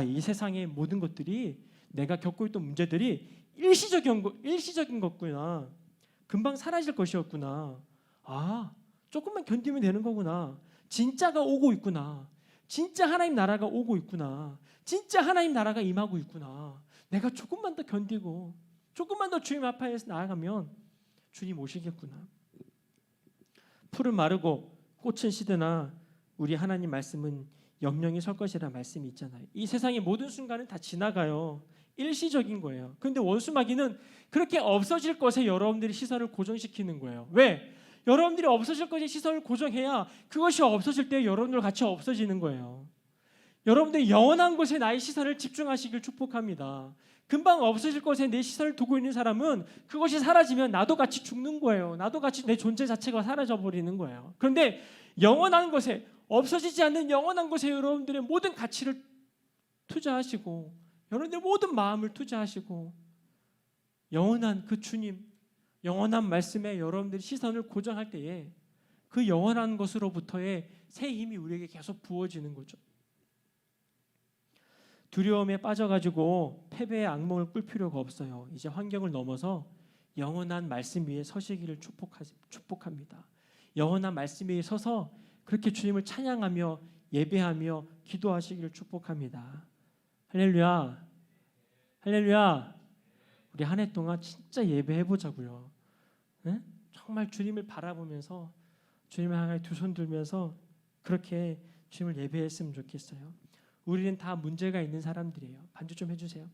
이 세상의 모든 것들이, 내가 겪고 있던 문제들이 일시적인 것구나. 금방 사라질 것이었구나. 조금만 견디면 되는 거구나. 진짜가 오고 있구나. 진짜 하나님 나라가 오고 있구나. 진짜 하나님 나라가 임하고 있구나. 내가 조금만 더 견디고 조금만 더 주님 앞에서 나아가면 주님 오시겠구나. 풀은 마르고 꽃은 시드나 우리 하나님 말씀은 영영이 설 것이라는 말씀이 있잖아요. 이 세상의 모든 순간은 다 지나가요. 일시적인 거예요. 그런데 원수마귀는 그렇게 없어질 것에 여러분들이 시선을 고정시키는 거예요. 왜? 여러분들이 없어질 것에 시선을 고정해야 그것이 없어질 때 여러분들 같이 없어지는 거예요. 여러분들이 영원한 곳에 나의 시선을 집중하시길 축복합니다. 금방 없어질 것에 내 시선을 두고 있는 사람은 그것이 사라지면 나도 같이 죽는 거예요. 나도 같이 내 존재 자체가 사라져 버리는 거예요. 그런데 영원한 것에, 없어지지 않는 영원한 것에 여러분들의 모든 가치를 투자하시고 여러분들의 모든 마음을 투자하시고 영원한 그 주님, 영원한 말씀에 여러분들이 시선을 고정할 때에 그 영원한 것으로부터의 새 힘이 우리에게 계속 부어지는 거죠. 두려움에 빠져가지고 패배의 악몽을 꿀 필요가 없어요. 이제 환경을 넘어서 영원한 말씀 위에 서시기를 축복합니다. 영원한 말씀 위에 서서 그렇게 주님을 찬양하며 예배하며 기도하시기를 축복합니다. 할렐루야, 할렐루야. 우리 한 해 동안 진짜 예배해보자고요. 네? 정말 주님을 바라보면서 주님을 향해 두 손 들면서 그렇게 주님을 예배했으면 좋겠어요. 우리는 다 문제가 있는 사람들이에요. 반주 좀 해주세요.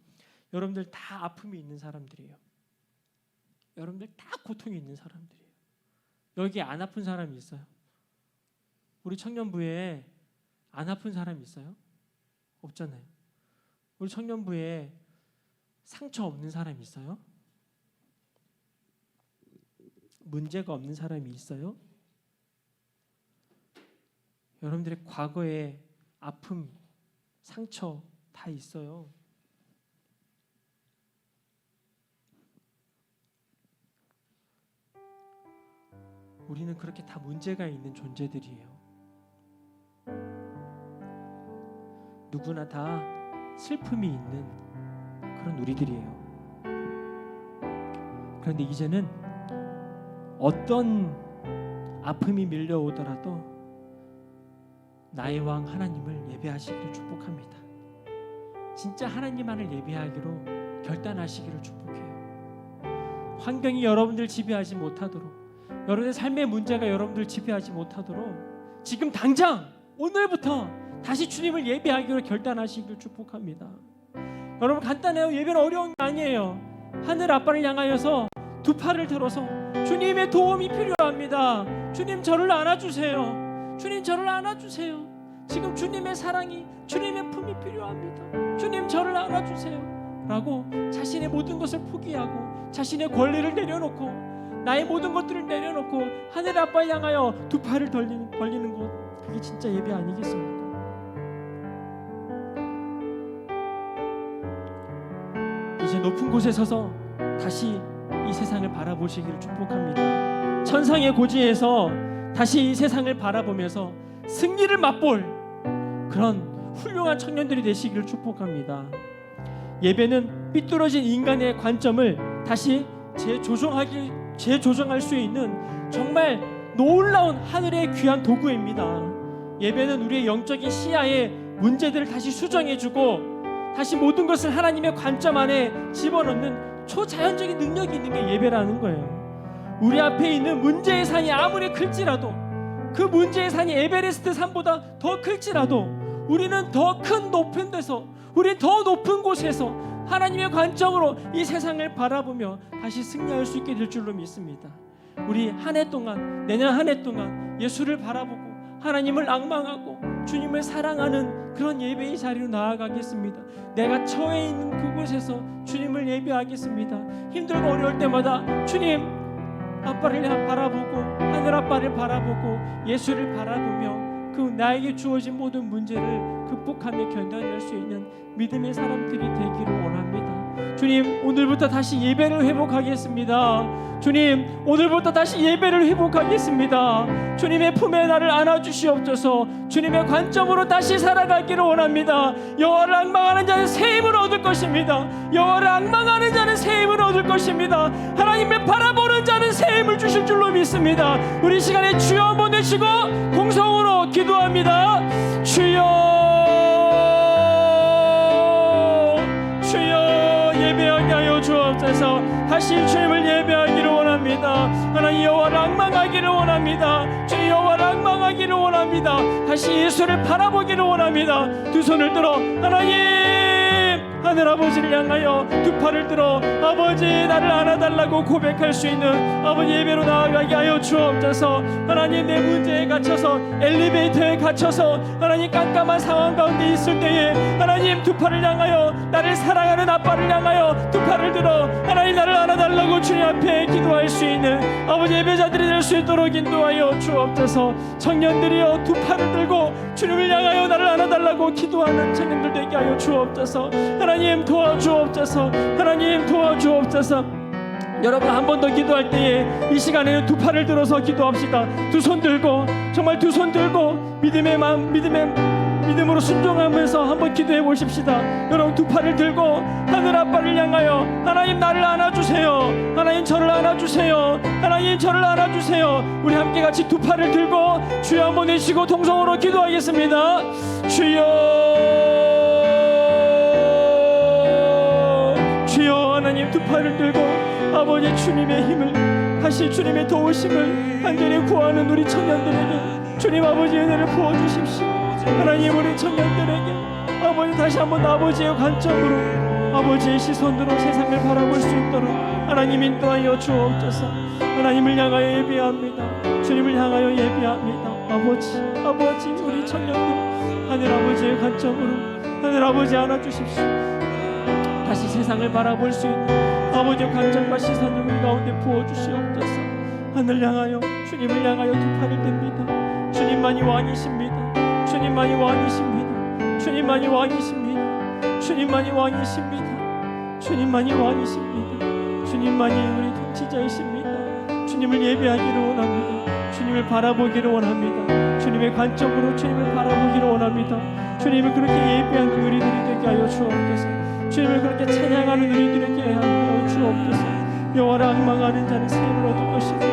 여러분들 다 아픔이 있는 사람들이에요. 여러분들 다 고통이 있는 사람들이에요. 여기 안 아픈 사람이 있어요? 우리 청년부에 안 아픈 사람이 있어요? 없잖아요. 우리 청년부에 상처 없는 사람이 있어요? 문제가 없는 사람이 있어요? 여러분들의 과거의 아픔, 상처 다 있어요. 우리는 그렇게 다 문제가 있는 존재들이에요. 누구나 다 슬픔이 있는 그런 우리들이에요. 그런데 이제는 어떤 아픔이 밀려오더라도 나의 왕 하나님을 예배하시기를 축복합니다. 진짜 하나님만을 예배하기로 결단하시기를 축복해요. 환경이 여러분들 지배하지 못하도록, 여러분의 삶의 문제가 여러분들 지배하지 못하도록 지금 당장 오늘부터 다시 주님을 예배하기로 결단하시기를 축복합니다. 여러분 간단해요. 예배는 어려운 게 아니에요. 하늘 아빠를 향하여서 두 팔을 들어서 주님의 도움이 필요합니다. 주님 저를 안아주세요. 주님 저를 안아주세요. 지금 주님의 사랑이, 주님의 품이 필요합니다. 주님 저를 안아주세요 라고 자신의 모든 것을 포기하고 자신의 권리를 내려놓고 나의 모든 것들을 내려놓고 하늘 아빠를 향하여 두 팔을 벌리는 것, 그게 진짜 예배 아니겠습니까? 이제 높은 곳에 서서 다시 이 세상을 바라보시기를 축복합니다. 천상의 고지에서 다시 이 세상을 바라보면서 승리를 맛볼 그런 훌륭한 청년들이 되시기를 축복합니다. 예배는 삐뚤어진 인간의 관점을 다시 재조정할 수 있는 정말 놀라운 하늘의 귀한 도구입니다. 예배는 우리의 영적인 시야의 문제들을 다시 수정해주고 다시 모든 것을 하나님의 관점 안에 집어넣는 초자연적인 능력이 있는 게 예배라는 거예요. 우리 앞에 있는 문제의 산이 아무리 클지라도, 그 문제의 산이 에베레스트 산보다 더 클지라도 우리는 더 큰 높은 데서, 우리는 더 높은 곳에서 하나님의 관점으로 이 세상을 바라보며 다시 승리할 수 있게 될 줄로 믿습니다. 우리 한 해 동안, 내년 한 해 동안 예수를 바라보고 하나님을 앙망하고 주님을 사랑하는 그런 예배의 자리로 나아가겠습니다. 내가 처해 있는 그곳에서 주님을 예배하겠습니다. 힘들고 어려울 때마다 주님 아빠를 바라보고 하늘 아빠를 바라보고 예수를 바라보며 그 나에게 주어진 모든 문제를 극복하며 견뎌낼 수 있는 믿음의 사람들이 되기를 원합니다. 주님 오늘부터 다시 예배를 회복하겠습니다. 주님 오늘부터 다시 예배를 회복하겠습니다. 주님의 품에 나를 안아주시옵소서. 주님의 관점으로 다시 살아가기를 원합니다. 여호와를 앙망하는 자는 새 힘을 얻을 것입니다. 여호와를 앙망하는 자는 새 힘을 얻을 것입니다. 하나님을 바라보는 자는 새 힘을 주실 줄로 믿습니다. 우리 시간에 주여 한번 되시고 공성으로 기도합니다. 주여 주여 예배하게 하여 주옵소서. 다시 주님을 예배하기를 원합니다. 하나님 여호와를 앙망하기를 원합니다. 주님 여호와를 앙망하기를 원합니다. 다시 예수를 바라보기를 원합니다. 두 손을 들어 하나님 하늘 아버지를 향하여 두 팔을 들어 아버지 나를 안아달라고 고백할 수 있는 아버지 예배로 나아가게 하여 주옵소서. 하나님 내 문제에 갇혀서 엘리베이터에 갇혀서 하나님 깜깜한 상황 가운데 있을 때에 하나님 두 팔을 향하여 나를 사랑하는 아빠를 향하여 두 팔을 들어 하나님 나를 안아달라고 주님 앞에 기도할 수 있는 아버지 예배자들이 될 수 있도록 인도하여 주옵소서. 청년들이여 두 팔을 들고 주님을 향하여 나를 안아달라고 기도하는 청년들 되게 하여 주옵소서. 하나님 도와주옵소서. 하나님 도와주옵소서. 여러분 한 번 더 기도할 때에 이 시간에는 두 팔을 들어서 기도합시다. 두 손 들고 정말 두 손 들고 믿음으로 순종하면서 한번 기도해 보십시다. 여러분 두 팔을 들고 하늘 아빠를 향하여 하나님 나를 안아주세요. 하나님 저를 안아주세요. 하나님 저를 안아주세요. 우리 함께 같이 두 팔을 들고 주여 한번 외치고 통성으로 기도하겠습니다. 주여 하나님 두 팔을 들고 아버지 주님의 힘을 다시 주님의 도우심을 간절히 구하는 우리 청년들에게 주님 아버지 은혜를 부어주십시오. 하나님 우리 청년들에게 아버지 다시 한번 아버지의 관점으로 아버지의 시선으로 세상을 바라볼 수 있도록 하나님 인도하여 주옵소서. 하나님을 향하여 예배합니다. 주님을 향하여 예배합니다. 아버지 우리 청년들 하늘 아버지의 관점으로 하늘 아버지 안아주십시오. 다시 세상을 바라볼 수 있는 아버지의 관점과 시선을 우리 가운데 부어주시옵소서. 하늘 향하여 주님을 향하여 두 팔을 듭니다. 주님만이 왕이십니다. 주님만이 왕이십니다. 주님만이 왕이십니다. 주님만이 왕이십니다. 주님만이 왕이십니다. 주님만이 우리 통치자이십니다. 주님을 예배하기를 원합니다. 주님을 바라보기를 원합니다. 주님의 관점으로 주님을 바라보기를 원합니다. 주님을 그렇게 예배하는 우리들이 되게 하여 주옵소서. 주님을 그렇게 찬양하는 우리들이 되게 하여 주옵소서. 여호와를 앙망하는 자는 새 힘을 얻을 것입니다.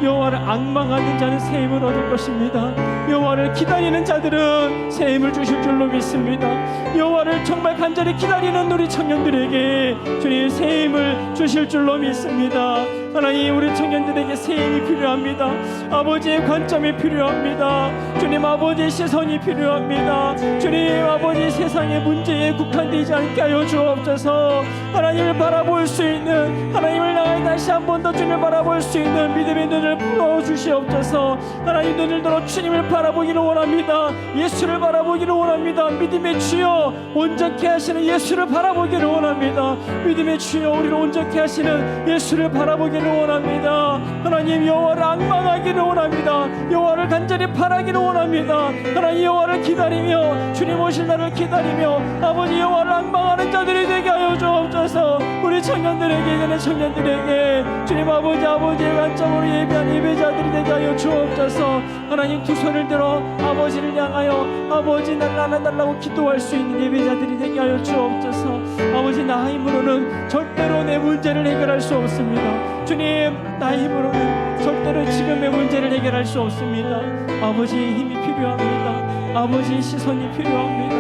여호와를 앙망하는 자는 새 힘을 얻을 것입니다. 여호와를 기다리는 자들은 새 힘을 주실 줄로 믿습니다. 여호와를 정말 간절히 기다리는 우리 청년들에게 주님 새 힘을 주실 줄로 믿습니다. 하나님 우리 청년들에게 새 힘이 필요합니다. 아버지의 관점이 필요합니다. 주님 아버지의 시선이 필요합니다. 주님 아버지 세상의 문제에 국한되지 않게 하여 주옵소서. 하나님을 바라볼 수 있는 하나님을 향해 다시 한 번 더 주님을 바라볼 수 있는 믿음의 눈을 부어주시옵소서. 하나님 눈을 들어 주님을 바라보기를 원합니다. 예수를 바라보기를 원합니다. 믿음의 주여 온전케 하시는 예수를 바라보기를 원합니다. 믿음의 주여 우리를 온전케 하시는 예수를 바라보기를 원합니다. 하나님 여호와를 앙망하기를 원합니다. 여호와를 간절히 바라기를 원합니다. 하나님 여호와를 기다리며 주님 오실 날을 기다리며 아버지 여호와를 앙망하는 자들이 되게 하여 주옵소서. 우리 청년들에게 이제는 청년들에게 주님 아버지의 관점으로 예배한 예배자들이 되게 하여 주옵소서. 하나님 두 손을 들어 아버지를 향하여 아버지 나를 안아달라고 기도할 수 있는 예배자들이 되게 하여 주옵소서. 아버지 나 힘으로는 절대로 내 문제를 해결할 수 없습니다. 주님 나 힘으로는 절대로 지금의 문제를 해결할 수 없습니다. 아버지의 힘이 필요합니다. 아버지의 시선이 필요합니다.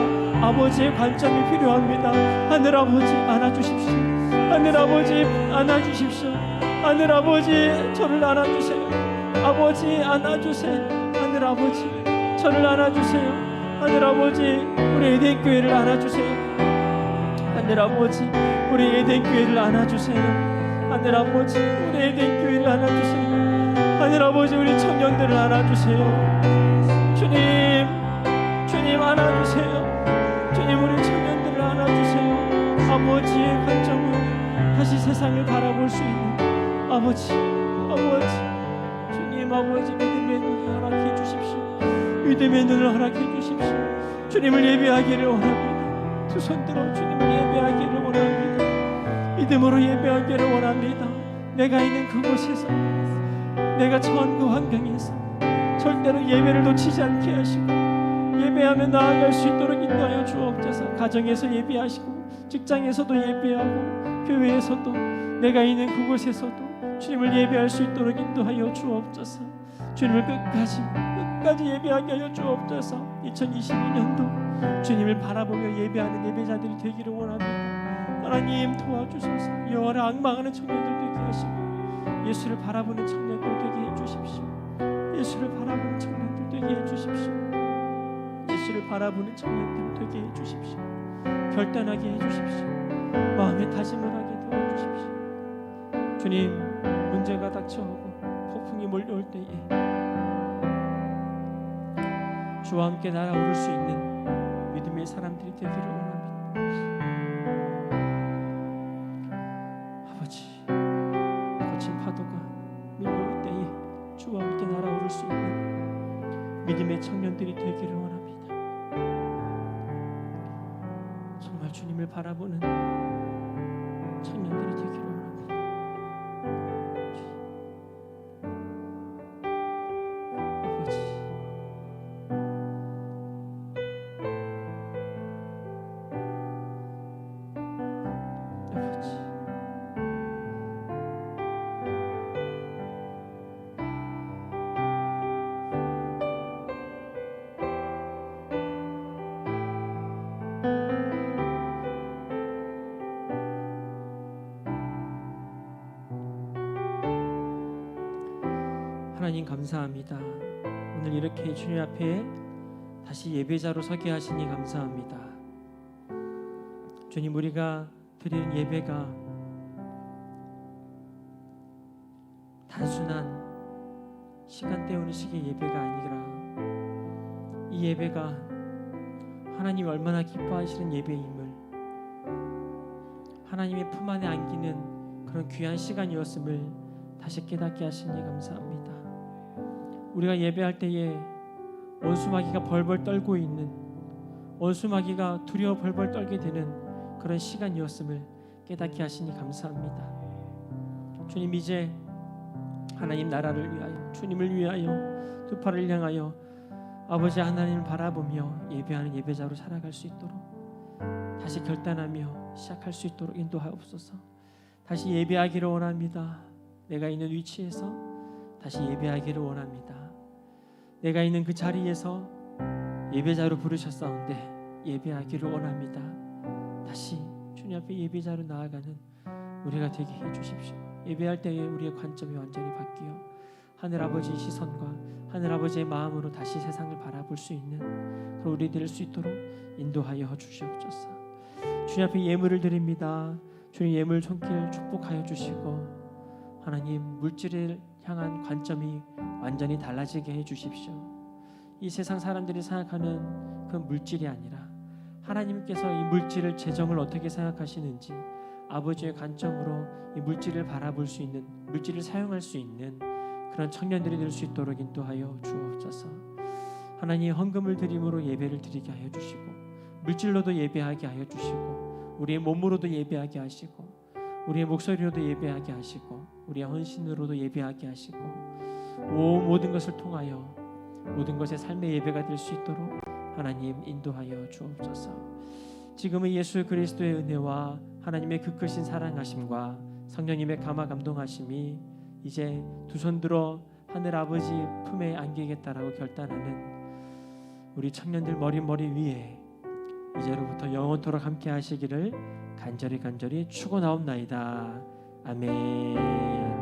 아버지의 관점이 필요합니다. 하늘 아버지 안아주십시오. 하늘 아버지 안아주십시오. 하늘 아버지 저를 안아주세요. 아버지 안아주세요. 하늘 아버지 저를 안아주세요. 하늘 아버지 우리 에덴 교회를 안아주세요. 하늘 아버지 우리 에덴 교회를 안아주세요. 하늘 아버지 우리 에덴 교회를 안아주세요. 하늘 아버지 우리 청년들을 안아주세요. 주님 안아주세요. 주님 우리 청년들을 안아주세요. 아버지의 관점으로 다시 세상을 바라볼 수 있는 아버지 주님 아버지 믿음의 눈을 허락해 주십시오. 믿음의 눈을 허락해 주십시오. 주님을 예배하기를 원합니다. 두 손 들어 주님을 예배하기를 원합니다. 믿음으로 예배하기를 원합니다. 내가 있는 그곳에서 내가 처한 그 환경에서 절대로 예배를 놓치지 않게 하시고 예배하며 나아갈 수 있도록 인도하여 주옵소서. 가정에서 예배하시고 직장에서도 예배하고 교회에서도 내가 있는 그곳에서도 주님을 예배할 수 있도록 인도하여 주옵소서. 주님을 끝까지 끝까지 예배하게 하여 주옵소서. 2022년도 주님을 바라보며 예배하는 예배자들이 되기를 원합니다. 하나님 도와주소서. 여호와를 앙망하는 청년들 되게 하시고 예수를 바라보는 청년들 되게 해주십시오. 예수를 바라보는 청년들 되게 해주십시오. 예수를 바라보는 청년들 되게 해주십시오. 결단하게 해주십시오. 마음의 다짐을 하게 도와주십시오. 주님, 문제가 닥쳐오고 폭풍이 몰려올 때에 주와 함께 날아오를 수 있는 믿음의 사람들이 되기를 원합니다. 아버지, 거친 파도가 밀려올 때에 주와 함께 날아오를 수 있는 믿음의 청년들이 되기를 원합니다. 정말 주님을 바라보는 청년들이 되기를 원합니다. 하나님 감사합니다. 오늘 이렇게 주님 앞에 다시 예배자로 서게 하시니 감사합니다. 주님, 우리가 드리는 예배가 단순한 시간 때우는 식의 예배가 아니라 이 예배가 하나님이 얼마나 기뻐하시는 예배임을, 하나님의 품 안에 안기는 그런 귀한 시간이었음을 다시 깨닫게 하시니 감사합니다. 우리가 예배할 때에 원수마귀가 벌벌 떨고 있는, 원수마귀가 두려워 벌벌 떨게 되는 그런 시간이었음을 깨닫게 하시니 감사합니다. 주님, 이제 하나님 나라를 위하여, 주님을 위하여 두 팔을 향하여 아버지 하나님을 바라보며 예배하는 예배자로 살아갈 수 있도록 다시 결단하며 시작할 수 있도록 인도하옵소서. 다시 예배하기를 원합니다. 내가 있는 위치에서 다시 예배하기를 원합니다. 내가 있는 그 자리에서 예배자로 부르셨사온데 예배하기를 원합니다. 다시 주님 앞에 예배자로 나아가는 우리가 되게 해주십시오. 예배할 때에 우리의 관점이 완전히 바뀌어 하늘 아버지의 시선과 하늘 아버지의 마음으로 다시 세상을 바라볼 수 있는 그런 우리 될 수 있도록 인도하여 주시옵소서. 주님 앞에 예물을 드립니다. 주님, 예물 손길 축복하여 주시고 하나님, 물질을 향한 관점이 완전히 달라지게 해주십시오. 이 세상 사람들이 생각하는 그 물질이 아니라 하나님께서 이 물질을, 재정을 어떻게 생각하시는지 아버지의 관점으로 이 물질을 바라볼 수 있는, 물질을 사용할 수 있는 그런 청년들이 될 수 있도록 인도하여 주옵소서. 하나님, 헌금을 드림으로 예배를 드리게 하여 주시고 물질로도 예배하게 하여 주시고 우리의 몸으로도 예배하게 하시고 우리의 목소리로도 예배하게 하시고 우리의 헌신으로도 예배하게 하시고 모든 것을 통하여 모든 것의 삶의 예배가 될 수 있도록 하나님 인도하여 주옵소서. 지금은 예수 그리스도의 은혜와 하나님의 그 크신 사랑하심과 성령님의 감화 감동하심이 이제 두 손 들어 하늘 아버지 품에 안기겠다라고 결단하는 우리 청년들 머리 위에 이제로부터 영원토록 함께 하시기를 간절히 축원하옵나이다. 아멘.